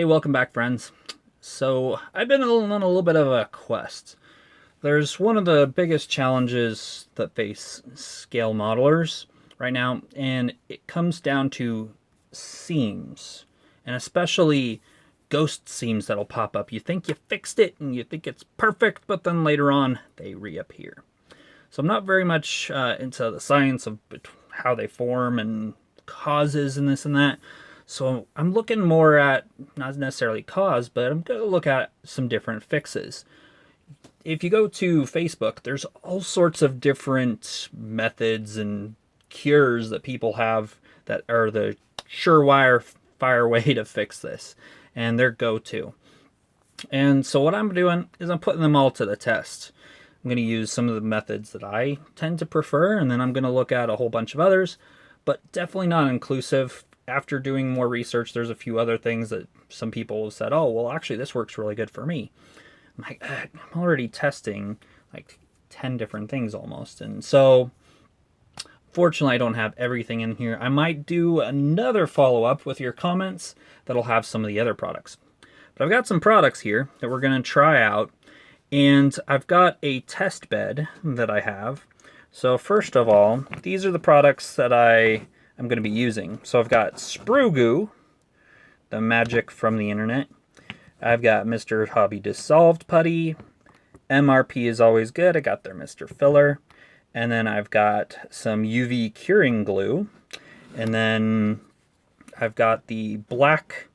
Hey, welcome back, friends. So, I've been on a little bit of a quest. There's one of the biggest challenges that face scale modelers right now, and it comes down to seams, and especially ghost seams that'll pop up. You think you fixed it and you think it's perfect, but then later on they reappear. So, I'm not very much into the science of how they form and causes and this and that. So I'm looking more at not necessarily cause, but I'm going to look at some different fixes. If you go to Facebook, there's all sorts of different methods and cures that people have that are the surefire fire way to fix this, and their go-to. And so what I'm doing is I'm putting them all to the test. I'm going to use some of the methods that I tend to prefer, and then I'm going to look at a whole bunch of others, but definitely not inclusive. After doing more research, there's a few other things that some people have said, oh, well, actually, this works really good for me. I'm like, I'm already testing like 10 different things almost. And so, fortunately, I don't have everything in here. I might do another follow-up with your comments that'll have some of the other products. But I've got some products here that we're going to try out. And I've got a test bed that I have. So first of all, these are the products that I'm going to be using. So I've got Sprue Goo, the magic from the internet. I've got Mr. Hobby Dissolved Putty. MRP is always good. I got their Mr. Filler. And then I've got some UV curing glue. And then I've got the black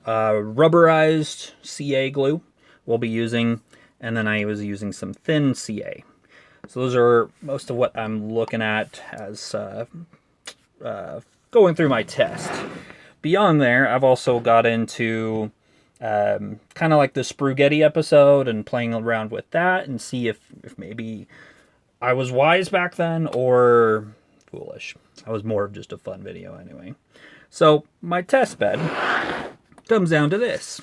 rubberized CA glue we'll be using. And then I was using some thin CA. So those are most of what I'm looking at as going through my test. Beyond there, I've also got into kind of like the Sprugetti episode and playing around with that and see if maybe I was wise back then or foolish. I was more of just a fun video anyway. So my test bed comes down to this.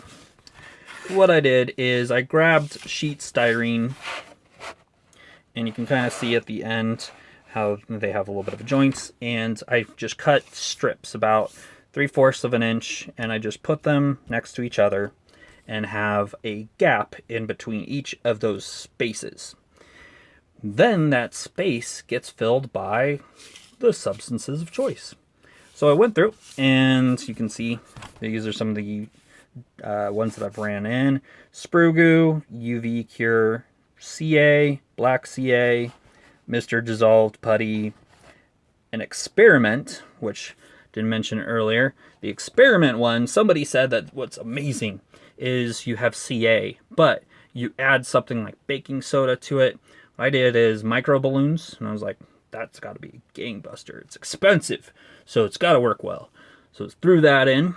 What I did is I grabbed sheet styrene, and you can kind of see at the end how they have a little bit of joints, and I just cut strips about 3/4 of an inch, and I just put them next to each other and have a gap in between each of those spaces. Then that space gets filled by the substances of choice. So I went through, and you can see these are some of the ones that I've ran in. Sprue Goo, UV Cure, CA, Black CA, Mr. Dissolved Putty, an Experiment, which didn't mention earlier. The Experiment one, somebody said that what's amazing is you have CA, but you add something like baking soda to it. What I did is micro balloons, and I was like, that's got to be a gangbuster. It's expensive, so it's got to work well. So threw that in,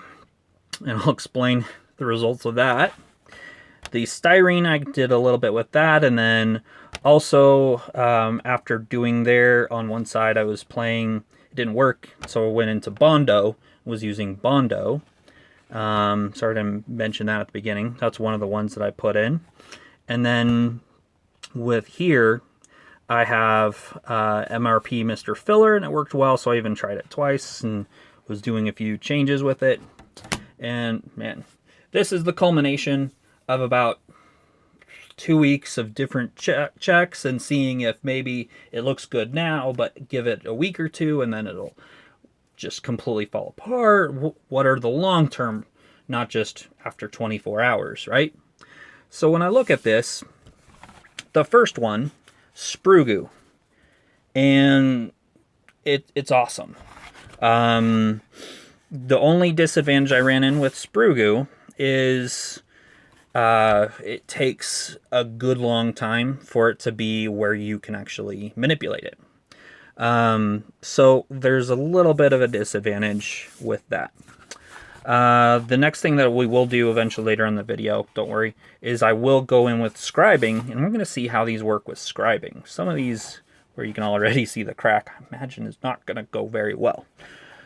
and I'll explain the results of that. The styrene, I did a little bit with that, and then also after doing there on one side, I was playing, it didn't work, so I went into Bondo, was using Bondo. Sorry to mention that at the beginning. That's one of the ones that I put in. And then with here, I have MRP Mr. Filler, and it worked well, so I even tried it twice and was doing a few changes with it. And man, this is the culmination of about 2 weeks of different checks and seeing if maybe it looks good now, but give it a week or two and then it'll just completely fall apart. What are the long term, not just after 24 hours, right? So when I look at this, the first one, Sprue Goo, and it's awesome. The only disadvantage I ran in with Sprue Goo is it takes a good long time for it to be where you can actually manipulate it. So there's a little bit of a disadvantage with that. The next thing that we will do eventually later in the video, don't worry, is I will go in with scribing, and we're going to see how these work with scribing. Some of these, where you can already see the crack, I imagine is not going to go very well.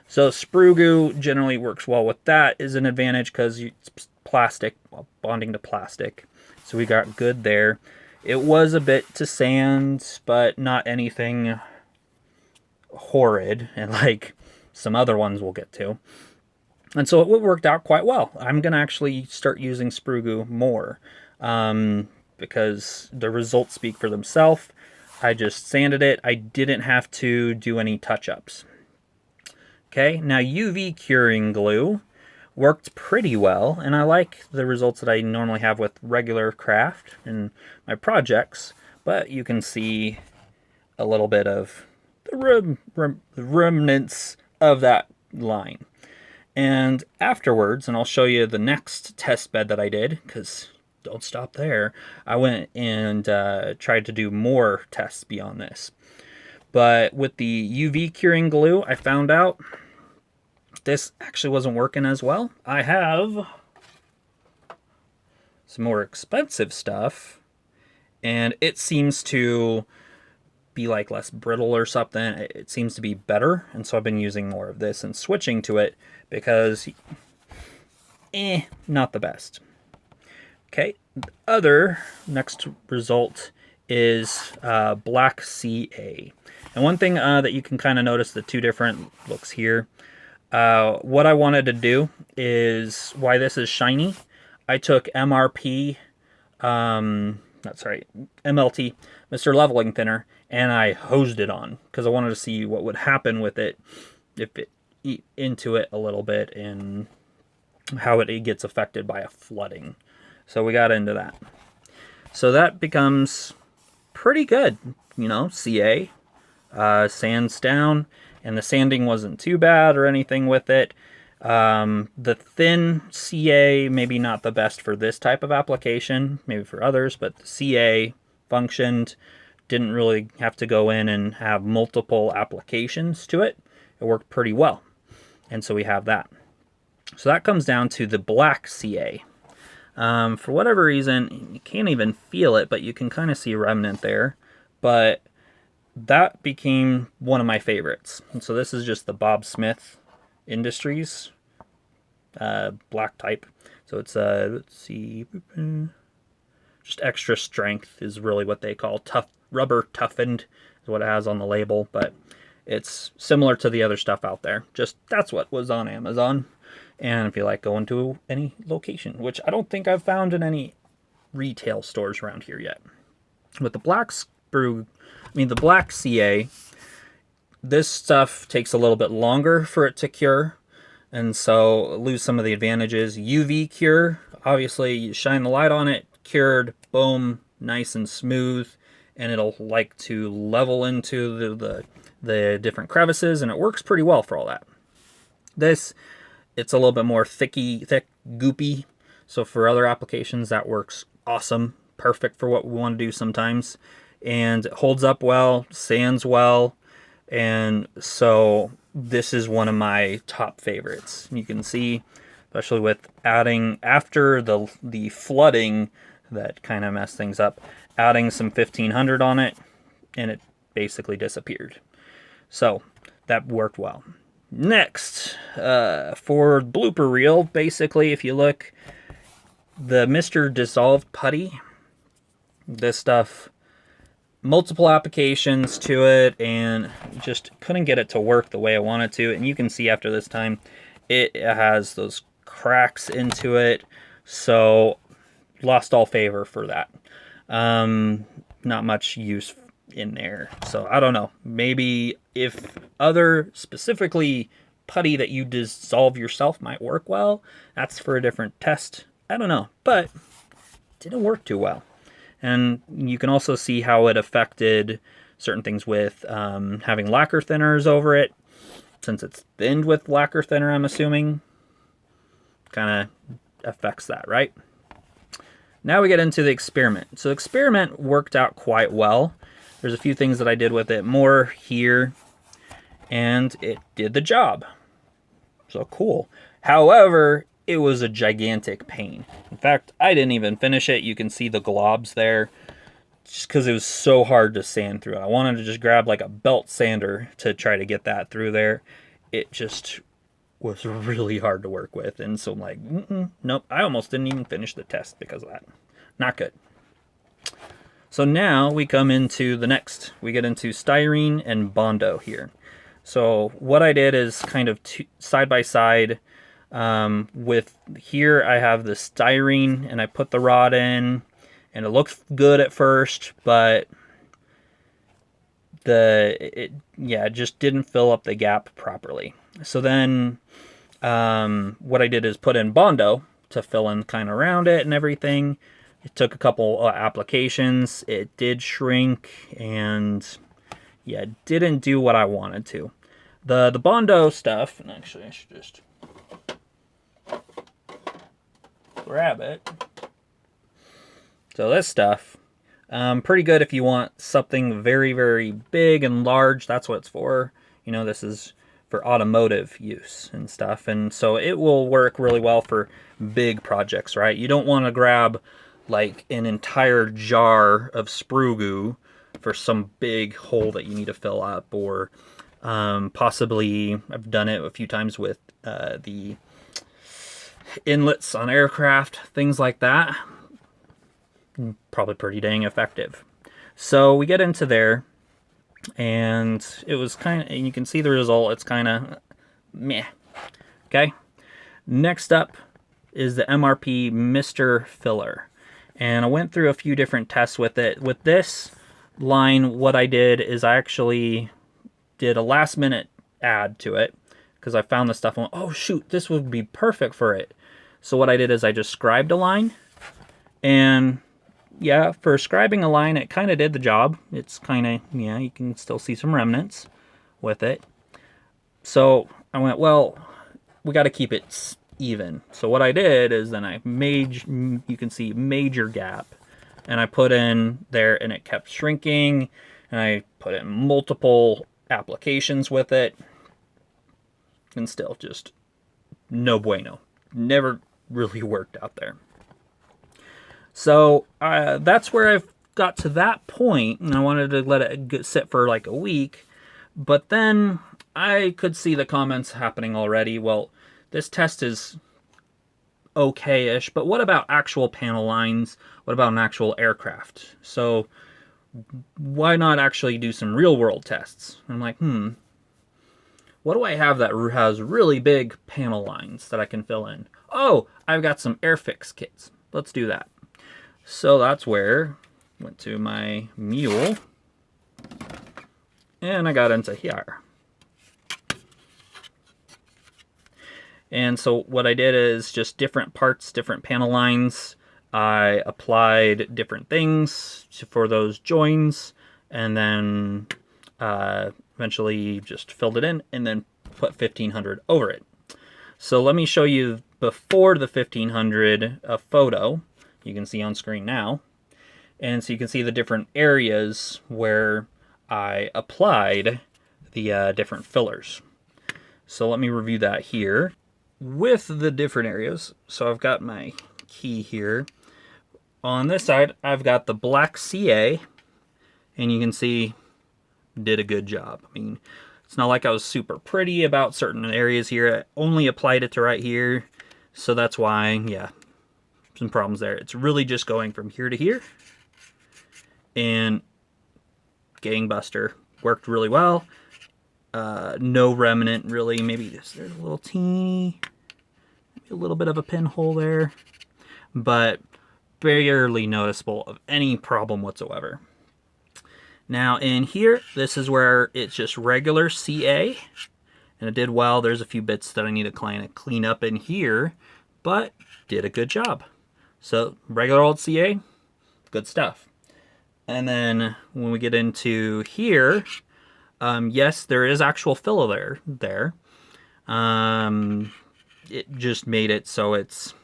So Sprue Goo generally works well with that, is an advantage because it's plastic, well, bonding to plastic. So we got good there. It was a bit to sand, but not anything horrid, and like some other ones we'll get to. And so it worked out quite well. I'm going to actually start using sprue goo more because the results speak for themselves. I just sanded it. I didn't have to do any touch-ups. Okay, now UV curing glue worked pretty well, and I like the results that I normally have with regular craft in my projects, but you can see a little bit of the remnants of that line. And afterwards, and I'll show you the next test bed that I did, because don't stop there, I went and tried to do more tests beyond this. But with the UV curing glue, I found out this actually wasn't working as well. I have some more expensive stuff, and it seems to be like less brittle or something. It seems to be better, and so I've been using more of this and switching to it because not the best. Okay, the other next result is black CA. And one thing that you can kind of notice the two different looks here. What I wanted to do is, why this is shiny, I took MLT, Mr. Leveling Thinner, and I hosed it on because I wanted to see what would happen with it if it eat into it a little bit and how it gets affected by a flooding. So we got into that. So that becomes pretty good, you know, CA, sands down, and the sanding wasn't too bad or anything with it. The thin CA, maybe not the best for this type of application, maybe for others, but the CA functioned. Didn't really have to go in and have multiple applications to it. It worked pretty well. And so we have that. So that comes down to the black CA. For whatever reason, you can't even feel it, but you can kind of see a remnant there. But that became one of my favorites. And so this is just the Bob Smith Industries black type. So it's, let's see, just extra strength is really what they call tough. Rubber toughened is what it has on the label, but it's similar to the other stuff out there. Just that's what was on Amazon. And if you like going to any location, which I don't think I've found in any retail stores around here yet. With the black the black CA, this stuff takes a little bit longer for it to cure, and so lose some of the advantages. UV cure, obviously you shine the light on it, cured, boom, nice and smooth, and it'll like to level into the different crevices, and it works pretty well for all that. This, it's a little bit more thick, goopy, so for other applications that works awesome, perfect for what we want to do sometimes, and it holds up well, sands well, and so this is one of my top favorites. You can see, especially with adding, after the flooding that kind of messed things up, adding some 1500 on it, and it basically disappeared. So that worked well. Next, for blooper reel, basically, if you look, the Mr. Dissolved Putty, this stuff, multiple applications to it, and just couldn't get it to work the way I wanted to. And you can see after this time, it has those cracks into it, so lost all favor for that. Not much use in there. So I don't know. Maybe if other specifically putty that you dissolve yourself might work well, that's for a different test. I don't know, but it didn't work too well. And you can also see how it affected certain things with having lacquer thinners over it. Since it's thinned with lacquer thinner, I'm assuming, kind of affects that, right? Now we get into the experiment. So the experiment worked out quite well. There's a few things that I did with it more here, and it did the job. So cool. However, it was a gigantic pain. In fact, I didn't even finish it. You can see the globs there, just because it was so hard to sand through. I wanted to just grab like a belt sander to try to get that through there. It just was really hard to work with, and so I'm like, nope, I almost didn't even finish the test because of that. Not good. So now we come into the next. We get into styrene and Bondo here. So what I did is kind of side by side With here, I have the styrene, and I put the rod in, and it looks good at first, but it just didn't fill up the gap properly. So then, what I did is put in Bondo to fill in kind of around it and everything. It took a couple applications. It did shrink, and yeah, it didn't do what I wanted to. The Bondo stuff, and actually I should just grab it. So this stuff, pretty good if you want something very, very big and large. That's what it's for. You know, this is for automotive use and stuff. And so it will work really well for big projects, right? You don't want to grab like an entire jar of sprue goo for some big hole that you need to fill up, or possibly, I've done it a few times with the inlets on aircraft, things like that. Probably pretty dang effective. So we get into there, and it was kind of, and you can see the result, it's kind of meh. Okay, next up is the MRP Mr. Filler, and I went through a few different tests with it. With this line, what I did is I actually did a last minute add to it, because I found this stuff and went, oh shoot, this would be perfect for it. So what I did is I just scribed a line, and yeah, for scribing a line, it kind of did the job. It's kind of, yeah, you can still see some remnants with it. So I went, well, we got to keep it even. So what I did is then I made, you can see major gap, and I put in there, and it kept shrinking, and I put in multiple applications with it, and still just no bueno. Never really worked out there. So that's where I've got to that point, and I wanted to let it sit for like a week. But then I could see the comments happening already. Well, this test is okay-ish, but what about actual panel lines? What about an actual aircraft? So why not actually do some real-world tests? I'm like, what do I have that has really big panel lines that I can fill in? Oh, I've got some Airfix kits. Let's do that. So that's where I went to my mule, and I got into here. And so what I did is just different parts, different panel lines. I applied different things for those joins, and then eventually just filled it in, and then put 1500 over it. So let me show you before the 1500 a photo you can see on screen now. And so you can see the different areas where I applied the different fillers. So let me review that here with the different areas. So I've got my key here. On this side, I've got the black CA, and you can see did a good job. I mean, it's not like I was super pretty about certain areas here. I only applied it to right here. So that's why, yeah, some problems there. It's really just going from here to here, and gangbuster, worked really well. No remnant really. Maybe there's a little teeny, maybe a little bit of a pinhole there, but barely noticeable of any problem whatsoever. Now in here, this is where it's just regular CA, and it did well. There's a few bits that I need to clean up in here, but did a good job. So regular old CA, good stuff. And then when we get into here, yes, there is actual filler there. It just made it so it's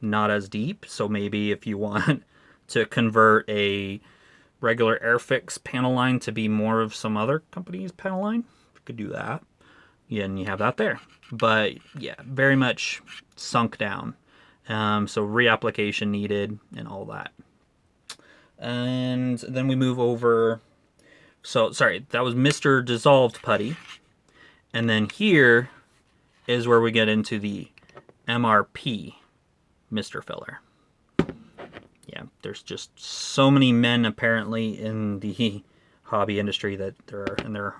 not as deep. So maybe if you want to convert a regular Airfix panel line to be more of some other company's panel line, you could do that. Yeah, and you have that there. But yeah, very much sunk down. So reapplication needed and all that. And then we move over. So, sorry, that was Mr. Dissolved Putty. And then here is where we get into the MRP Mr. Filler. Yeah, there's just so many men apparently in the hobby industry that there are, and they're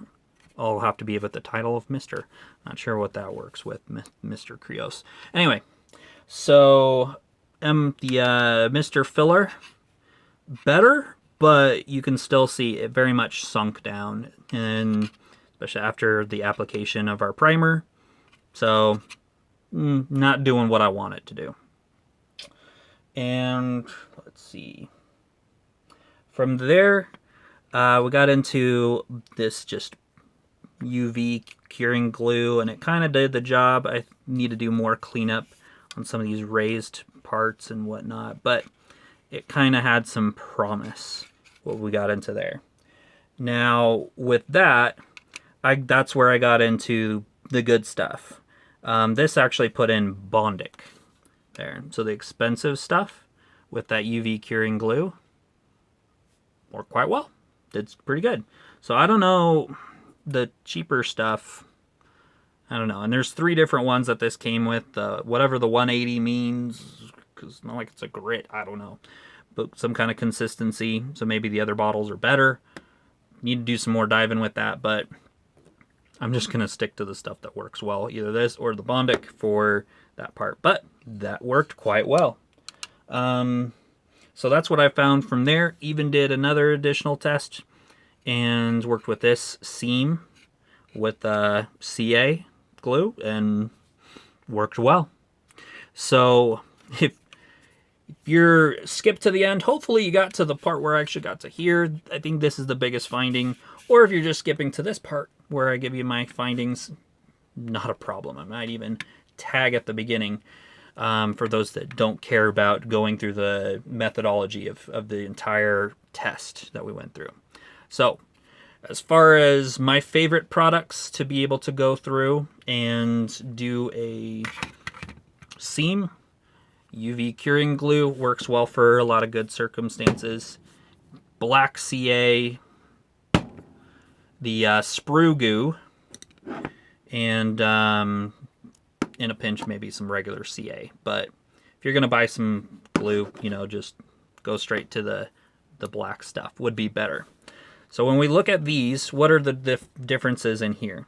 I'll have to be with the title of Mr. Not sure what that works with, Mr. Krios. Anyway, so the Mr. Filler, better, but you can still see it very much sunk down, and especially after the application of our primer. So, not doing what I want it to do. And let's see. From there, we got into this just UV curing glue, and it kind of did the job. I need to do more cleanup on some of these raised parts and whatnot, but it kind of had some promise what we got into there. Now with that, that's where I got into the good stuff. This actually put in Bondic there. So the expensive stuff with that UV curing glue worked quite well. Did pretty good. So I don't know, the cheaper stuff, I don't know. And there's 3 different ones that this came with. Whatever the 180 means, because it's not like it's a grit, I don't know. But some kind of consistency. So maybe the other bottles are better. Need to do some more diving with that, but I'm just going to stick to the stuff that works well. Either this or the Bondic for that part. But that worked quite well. So that's what I found from there. Even did another additional test and worked with this seam with CA glue and worked well. So if you're skipped to the end, hopefully you got to the part where I actually got to here. I think this is the biggest finding. Or if you're just skipping to this part where I give you my findings, not a problem. I might even tag at the beginning for those that don't care about going through the methodology of the entire test that we went through. So as far as my favorite products to be able to go through and do a seam, UV curing glue works well for a lot of good circumstances. Black CA, the sprue goo, and in a pinch maybe some regular CA. But if you're going to buy some glue, you know, just go straight to the black stuff would be better. So when we look at these, what are the differences in here?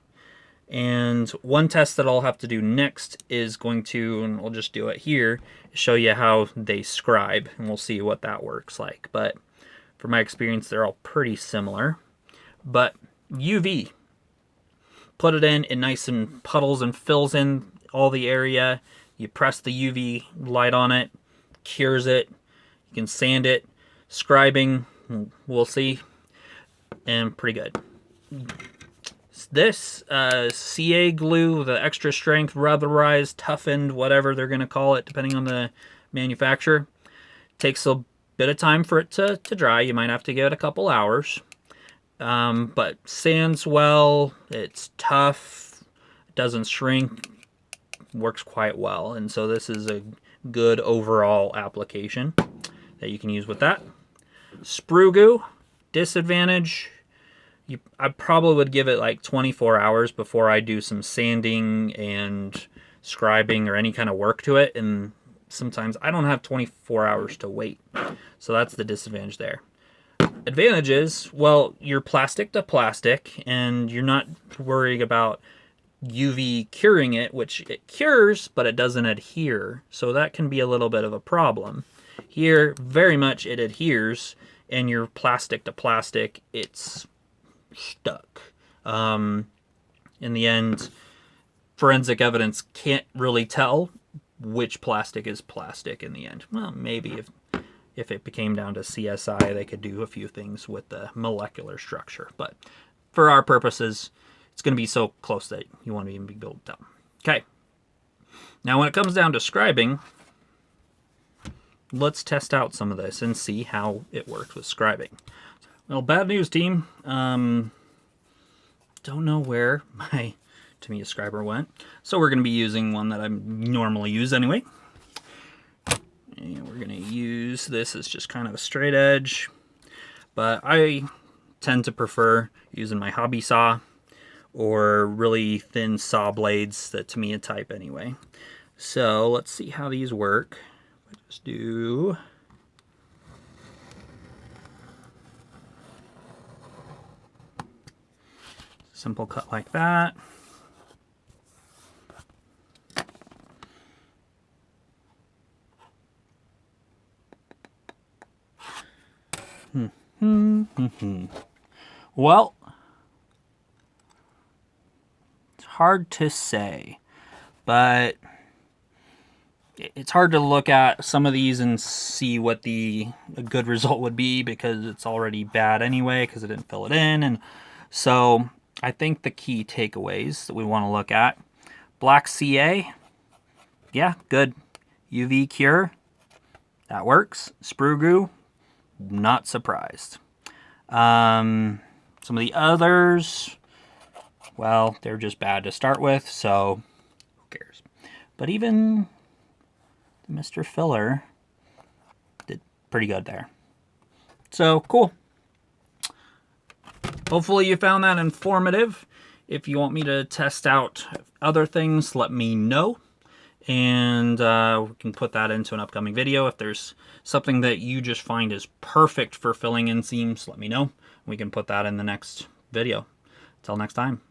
And one test that I'll have to do next is going to, and I'll just do it here, show you how they scribe, and we'll see what that works like. But from my experience, they're all pretty similar. But UV, put it in, it nice and puddles and fills in all the area. You press the UV light on it, cures it. You can sand it. Scribing, we'll see, and pretty good. This CA glue, the extra strength, rubberized, toughened, whatever they're going to call it, depending on the manufacturer, takes a bit of time for it to dry. You might have to give it a couple hours. But sands well, it's tough, it doesn't shrink, works quite well. And so this is a good overall application that you can use with that. Sprue goo, disadvantage, I probably would give it like 24 hours before I do some sanding and scribing or any kind of work to it. And sometimes I don't have 24 hours to wait. So that's the disadvantage there. Advantage is, well, you're plastic to plastic and you're not worrying about UV curing it, which it cures, but it doesn't adhere. So that can be a little bit of a problem. Here, very much it adheres, and you're plastic to plastic, it's stuck. In the end, forensic evidence can't really tell which plastic is plastic in the end. Well, maybe if it became down to CSI, they could do a few things with the molecular structure. But for our purposes, it's going to be so close that you won't even be able to tell. Okay. Now, when it comes down to scribing, let's test out some of this and see how it works with scribing. Well, bad news, team. Don't know where my Tamiya scriber went. So we're going to be using one that I normally use anyway. And we're going to use this as just kind of a straight edge. But I tend to prefer using my hobby saw or really thin saw blades, the Tamiya type anyway. So let's see how these work. Just do... Simple cut like that. Well, it's hard to say, but it's hard to look at some of these and see what a good result would be, because it's already bad anyway because I didn't fill it in. And so I think the key takeaways that we want to look at: black CA, yeah, good. UV cure, that works. Sprue glue, not surprised. Some of the others, well, they're just bad to start with, so who cares? But even Mr. Filler did pretty good there. So, cool. Hopefully you found that informative. If you want me to test out other things, let me know. And we can put that into an upcoming video. If there's something that you just find is perfect for filling in seams, let me know. We can put that in the next video. Until next time.